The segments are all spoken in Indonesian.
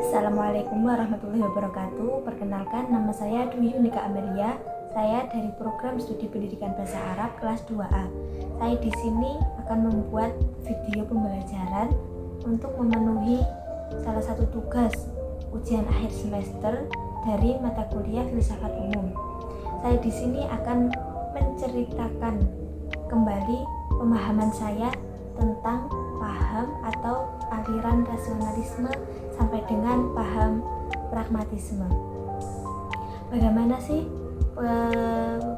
Assalamualaikum warahmatullahi wabarakatuh. Perkenalkan, nama saya Dwi Yunika Amelia. Saya dari program studi pendidikan bahasa Arab kelas 2A. Saya di sini akan membuat video pembelajaran untuk memenuhi salah satu tugas ujian akhir semester dari mata kuliah filsafat umum. Saya di sini akan menceritakan kembali pemahaman saya tentang paham atau aliran rasionalisme sampai dengan paham pragmatisme. Bagaimana sih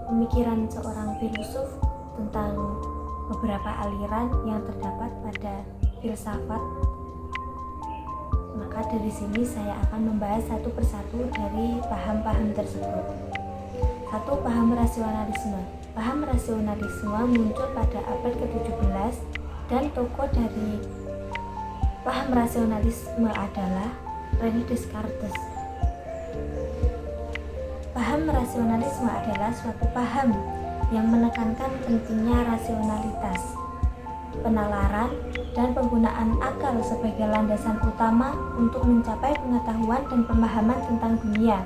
pemikiran seorang filsuf tentang beberapa aliran yang terdapat pada filsafat? Maka dari sini saya akan membahas satu persatu dari paham-paham tersebut. Satu, paham rasionalisme. Paham rasionalisme muncul pada abad ke-17 dan tokoh dari paham rasionalisme adalah René Descartes. Paham rasionalisme adalah suatu paham yang menekankan pentingnya rasionalitas, penalaran, dan penggunaan akal sebagai landasan utama untuk mencapai pengetahuan dan pemahaman tentang dunia.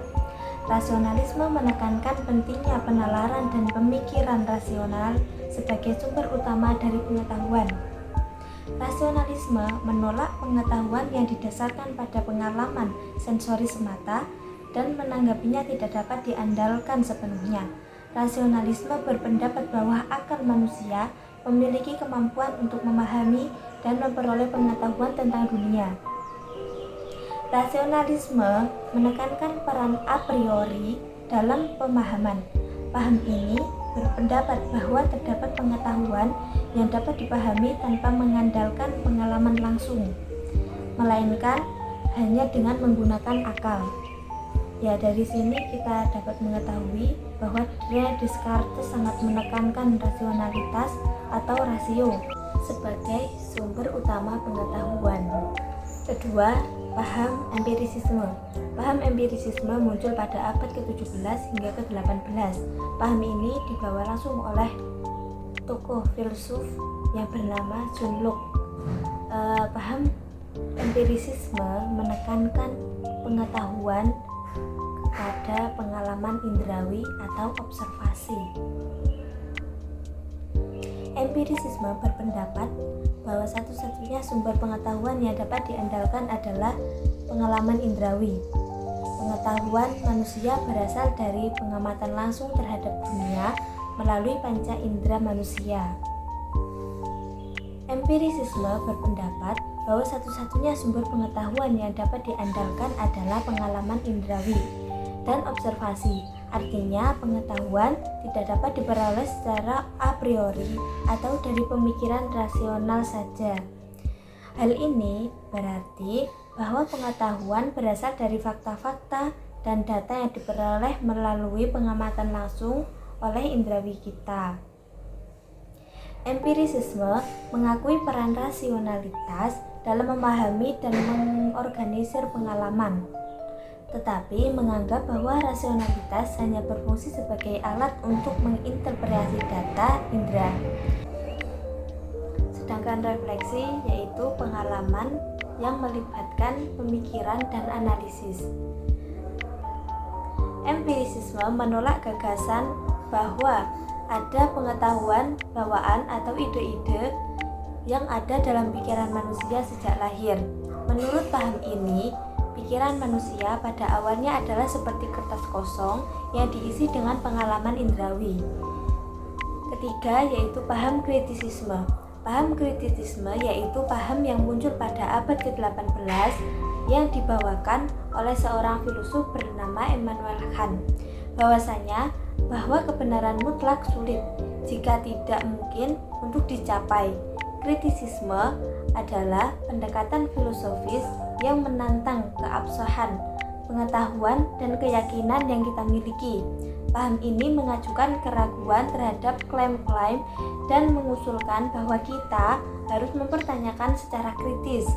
Rasionalisme menekankan pentingnya penalaran dan pemikiran rasional sebagai sumber utama dari pengetahuan. Rasionalisme menolak pengetahuan yang didasarkan pada pengalaman sensori semata dan menanggapinya tidak dapat diandalkan sepenuhnya. Rasionalisme berpendapat bahwa akal manusia memiliki kemampuan untuk memahami dan memperoleh pengetahuan tentang dunia. Rasionalisme menekankan peran a priori dalam pemahaman. Paham ini berpendapat bahwa terdapat pengetahuan yang dapat dipahami tanpa mengandalkan pengalaman langsung, melainkan hanya dengan menggunakan akal. Ya, dari sini kita dapat mengetahui bahwa René Descartes sangat menekankan rasionalitas atau rasio sebagai sumber utama pengetahuan. Kedua, paham empirisisme. Paham empirisisme muncul pada abad ke-17 hingga ke-18. Paham ini dibawa langsung oleh tokoh filsuf yang bernama John Locke. Paham empirisisme menekankan pengetahuan pada pengalaman indrawi atau observasi. Empirisisme berpendapat bahwa satu-satunya sumber pengetahuan yang dapat diandalkan adalah pengalaman indrawi. Pengetahuan manusia berasal dari pengamatan langsung terhadap dunia melalui panca indera manusia. Empirisisme berpendapat bahwa satu-satunya sumber pengetahuan yang dapat diandalkan adalah pengalaman indrawi dan observasi. Artinya, pengetahuan tidak dapat diperoleh secara a priori atau dari pemikiran rasional saja. Hal ini berarti bahwa pengetahuan berasal dari fakta-fakta dan data yang diperoleh melalui pengamatan langsung oleh indrawi kita. Empirisisme mengakui peran rasionalitas dalam memahami dan mengorganisir pengalaman, tetapi menganggap bahwa rasionalitas hanya berfungsi sebagai alat untuk menginterpretasi data indera. Sedangkan refleksi yaitu pengalaman yang melibatkan pemikiran dan analisis. Empirisisme menolak gagasan bahwa ada pengetahuan bawaan atau ide-ide yang ada dalam pikiran manusia sejak lahir. Menurut paham ini, pikiran manusia pada awalnya adalah seperti kertas kosong yang diisi dengan pengalaman indrawi. Ketiga, yaitu paham kritisisme. Paham kritisisme yaitu paham yang muncul pada abad ke-18 yang dibawakan oleh seorang filsuf bernama Immanuel Kant. Bahwasanya bahwa kebenaran mutlak sulit jika tidak mungkin untuk dicapai. Kritisisme adalah pendekatan filosofis yang menantang keabsahan, pengetahuan, dan keyakinan yang kita miliki. Paham ini mengajukan keraguan terhadap klaim-klaim dan mengusulkan bahwa kita harus mempertanyakan secara kritis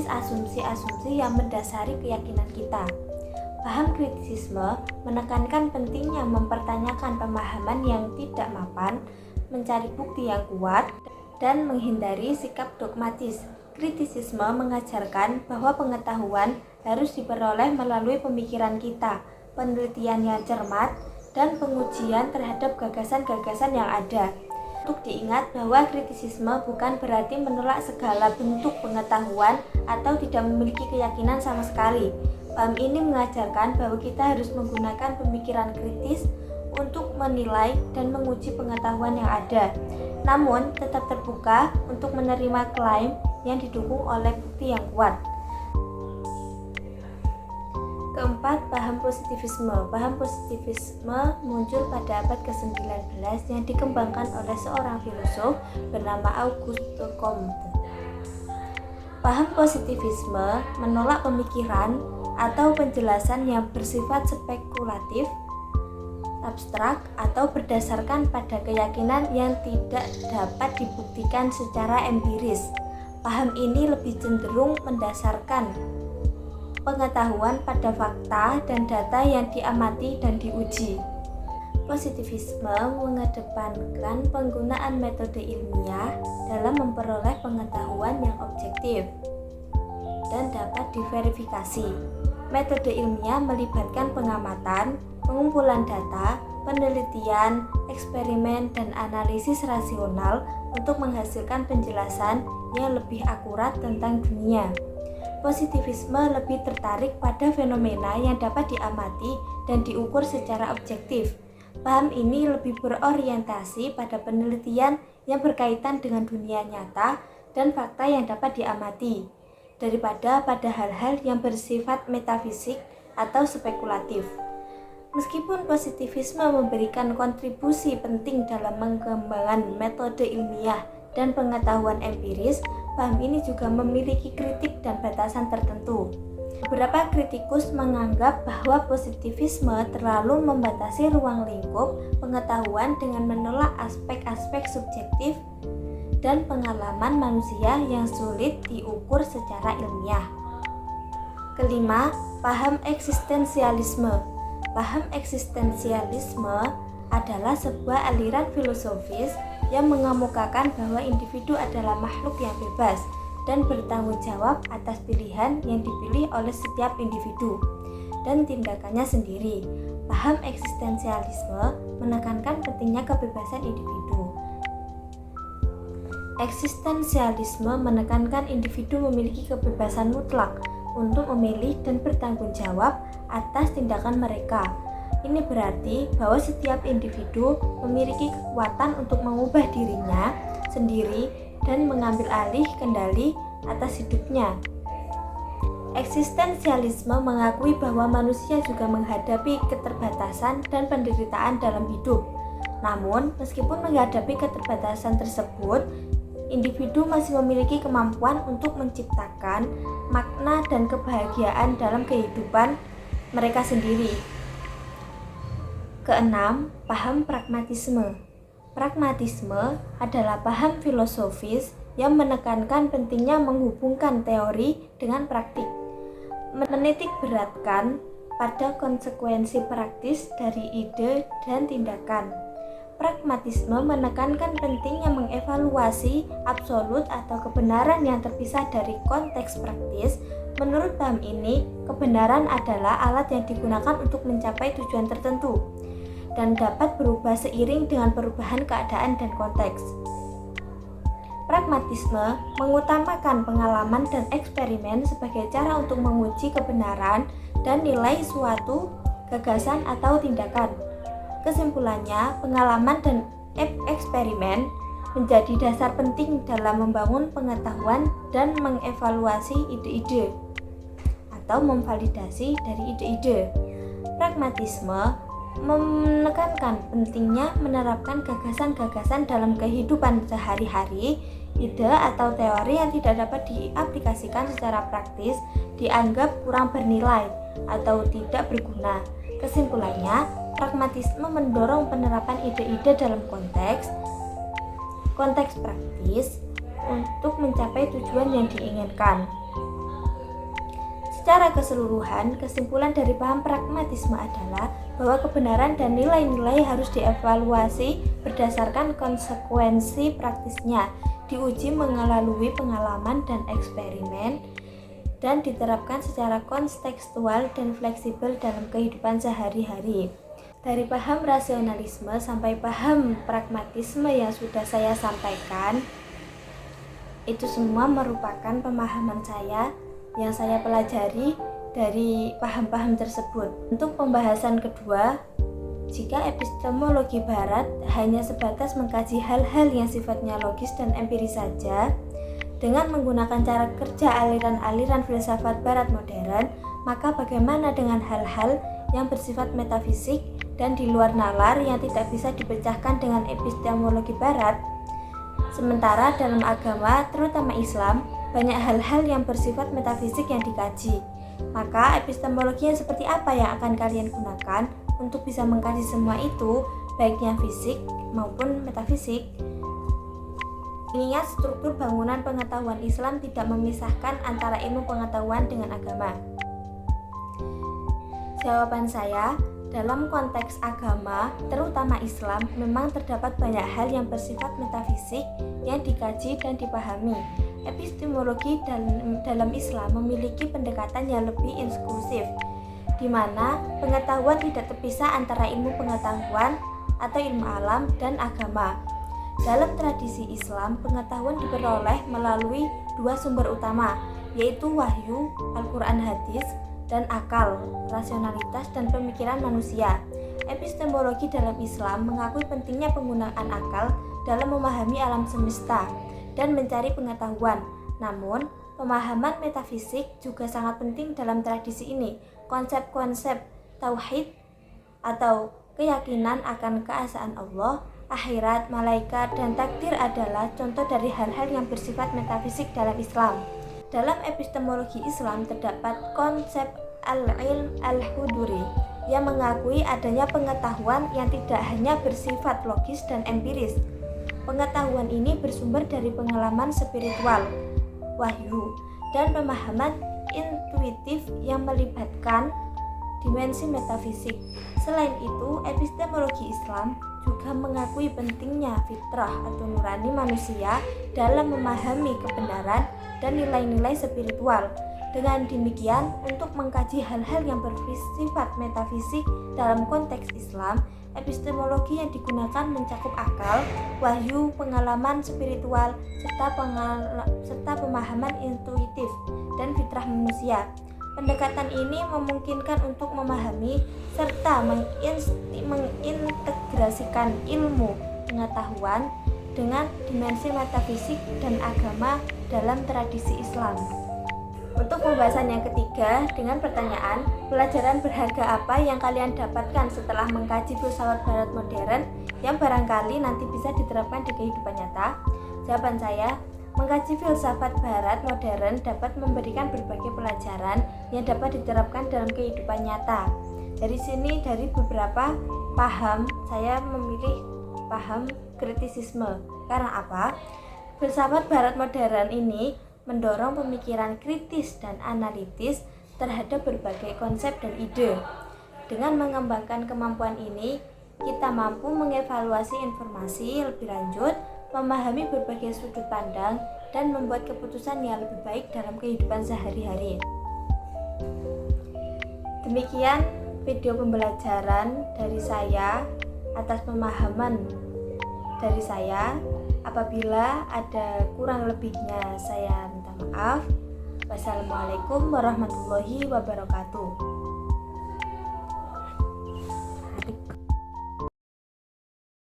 asumsi-asumsi yang mendasari keyakinan kita. Paham kritisisme menekankan pentingnya mempertanyakan pemahaman yang tidak mapan, mencari bukti yang kuat, dan menghindari sikap dogmatis. Kritisisme mengajarkan bahwa pengetahuan harus diperoleh melalui pemikiran kita, penelitian yang cermat, dan pengujian terhadap gagasan-gagasan yang ada. Untuk diingat bahwa kritisisme bukan berarti menolak segala bentuk pengetahuan atau tidak memiliki keyakinan sama sekali. Paham ini mengajarkan bahwa kita harus menggunakan pemikiran kritis untuk menilai dan menguji pengetahuan yang ada, namun tetap terbuka untuk menerima klaim yang didukung oleh bukti yang kuat. Keempat, paham positivisme. Paham positivisme muncul pada abad ke-19 yang dikembangkan oleh seorang filosof bernama Auguste Comte. Paham positivisme menolak pemikiran atau penjelasan yang bersifat spekulatif, abstrak, atau berdasarkan pada keyakinan yang tidak dapat dibuktikan secara empiris. Paham ini lebih cenderung mendasarkan pengetahuan pada fakta dan data yang diamati dan diuji. Positivisme mengedepankan penggunaan metode ilmiah dalam memperoleh pengetahuan yang objektif dan dapat diverifikasi. Metode ilmiah melibatkan pengamatan, pengumpulan data, penelitian, eksperimen, dan analisis rasional untuk menghasilkan penjelasan yang lebih akurat tentang dunia. Positivisme lebih tertarik pada fenomena yang dapat diamati dan diukur secara objektif. Paham ini lebih berorientasi pada penelitian yang berkaitan dengan dunia nyata dan fakta yang dapat diamati, daripada pada hal-hal yang bersifat metafisik atau spekulatif. Meskipun positivisme memberikan kontribusi penting dalam mengembangkan metode ilmiah dan pengetahuan empiris, paham ini juga memiliki kritik dan batasan tertentu. Beberapa kritikus menganggap bahwa positivisme terlalu membatasi ruang lingkup pengetahuan dengan menolak aspek-aspek subjektif dan pengalaman manusia yang sulit diukur secara ilmiah. Kelima, paham eksistensialisme. Paham eksistensialisme adalah sebuah aliran filosofis yang mengemukakan bahwa individu adalah makhluk yang bebas dan bertanggung jawab atas pilihan yang dipilih oleh setiap individu dan tindakannya sendiri. Paham eksistensialisme menekankan pentingnya kebebasan individu. Eksistensialisme menekankan individu memiliki kebebasan mutlak untuk memilih dan bertanggung jawab atas tindakan mereka. Ini berarti bahwa setiap individu memiliki kekuatan untuk mengubah dirinya sendiri dan mengambil alih kendali atas hidupnya. Eksistensialisme mengakui bahwa manusia juga menghadapi keterbatasan dan penderitaan dalam hidup. Namun, meskipun menghadapi keterbatasan tersebut, individu masih memiliki kemampuan untuk menciptakan makna dan kebahagiaan dalam kehidupan mereka sendiri. Keenam, paham pragmatisme. Pragmatisme adalah paham filosofis yang menekankan pentingnya menghubungkan teori dengan praktik, menitik beratkan pada konsekuensi praktis dari ide dan tindakan. Pragmatisme menekankan pentingnya mengevaluasi absolut atau kebenaran yang terpisah dari konteks praktis. Menurut paham ini, kebenaran adalah alat yang digunakan untuk mencapai tujuan tertentu dan dapat berubah seiring dengan perubahan keadaan dan konteks. Pragmatisme mengutamakan pengalaman dan eksperimen sebagai cara untuk menguji kebenaran dan nilai suatu gagasan atau tindakan. Kesimpulannya, pengalaman dan eksperimen menjadi dasar penting dalam membangun pengetahuan dan mengevaluasi ide-ide atau memvalidasi dari ide-ide. Pragmatisme menekankan pentingnya menerapkan gagasan-gagasan dalam kehidupan sehari-hari. Ide atau teori yang tidak dapat diaplikasikan secara praktis dianggap kurang bernilai atau tidak berguna. Kesimpulannya, pragmatisme mendorong penerapan ide-ide dalam konteks praktis untuk mencapai tujuan yang diinginkan. Secara keseluruhan, kesimpulan dari paham pragmatisme adalah bahwa kebenaran dan nilai-nilai harus dievaluasi berdasarkan konsekuensi praktisnya. diuji melalui pengalaman dan eksperimen, dan diterapkan secara kontekstual dan fleksibel dalam kehidupan sehari-hari. Dari paham rasionalisme sampai paham pragmatisme yang sudah saya sampaikan, itu semua merupakan pemahaman saya yang saya pelajari dari paham-paham tersebut. Untuk pembahasan kedua, jika epistemologi barat hanya sebatas mengkaji hal-hal yang sifatnya logis dan empiris saja, dengan menggunakan cara kerja aliran-aliran filsafat barat modern, maka bagaimana dengan hal-hal yang bersifat metafisik dan di luar nalar yang tidak bisa dipecahkan dengan epistemologi barat? Sementara dalam agama, terutama Islam, banyak hal-hal yang bersifat metafisik yang dikaji. Maka epistemologi yang seperti apa yang akan kalian gunakan untuk bisa mengkaji semua itu, baiknya fisik maupun metafisik? Ingat, struktur bangunan pengetahuan Islam tidak memisahkan antara ilmu pengetahuan dengan agama. Jawaban saya, dalam konteks agama, terutama Islam, memang terdapat banyak hal yang bersifat metafisik yang dikaji dan dipahami. Epistemologi dalam Islam memiliki pendekatan yang lebih inklusif, di mana pengetahuan tidak terpisah antara ilmu pengetahuan atau ilmu alam dan agama. Dalam tradisi Islam, pengetahuan diperoleh melalui dua sumber utama, yaitu wahyu, Al-Quran, hadis, dan akal, rasionalitas, dan pemikiran manusia. Epistemologi dalam Islam mengakui pentingnya penggunaan akal dalam memahami alam semesta dan mencari pengetahuan. Namun, pemahaman metafisik juga sangat penting dalam tradisi ini. Konsep-konsep tauhid atau keyakinan akan keesaan Allah, akhirat, malaikat, dan takdir adalah contoh dari hal-hal yang bersifat metafisik dalam Islam. Dalam epistemologi Islam terdapat konsep al-ilm al-huduri yang mengakui adanya pengetahuan yang tidak hanya bersifat logis dan empiris. Pengetahuan ini bersumber dari pengalaman spiritual, wahyu, dan pemahaman intuitif yang melibatkan dimensi metafisik. Selain itu, epistemologi Islam juga mengakui pentingnya fitrah atau nurani manusia dalam memahami kebenaran dan nilai-nilai spiritual. Dengan demikian, untuk mengkaji hal-hal yang bersifat metafisik dalam konteks Islam, epistemologi yang digunakan mencakup akal, wahyu, pengalaman spiritual, serta pemahaman intuitif dan fitrah manusia. Pendekatan ini memungkinkan untuk memahami serta mengintegrasikan ilmu pengetahuan dengan dimensi metafisik dan agama dalam tradisi Islam. Untuk pembahasan yang ketiga, dengan pertanyaan, pelajaran berharga apa yang kalian dapatkan setelah mengkaji filsafat barat modern yang barangkali nanti bisa diterapkan di kehidupan nyata? Jawaban saya, mengkaji filsafat barat modern dapat memberikan berbagai pelajaran yang dapat diterapkan dalam kehidupan nyata. Dari sini, dari beberapa paham, saya memilih paham kritisisme. Karena apa? Filsafat barat modern ini mendorong pemikiran kritis dan analitis terhadap berbagai konsep dan ide. Dengan mengembangkan kemampuan ini, kita mampu mengevaluasi informasi lebih lanjut, memahami berbagai sudut pandang, dan membuat keputusan yang lebih baik dalam kehidupan sehari-hari. Demikian video pembelajaran dari saya atas pemahaman dari saya. Apabila ada kurang lebihnya, saya minta maaf. Wassalamualaikum warahmatullahi wabarakatuh.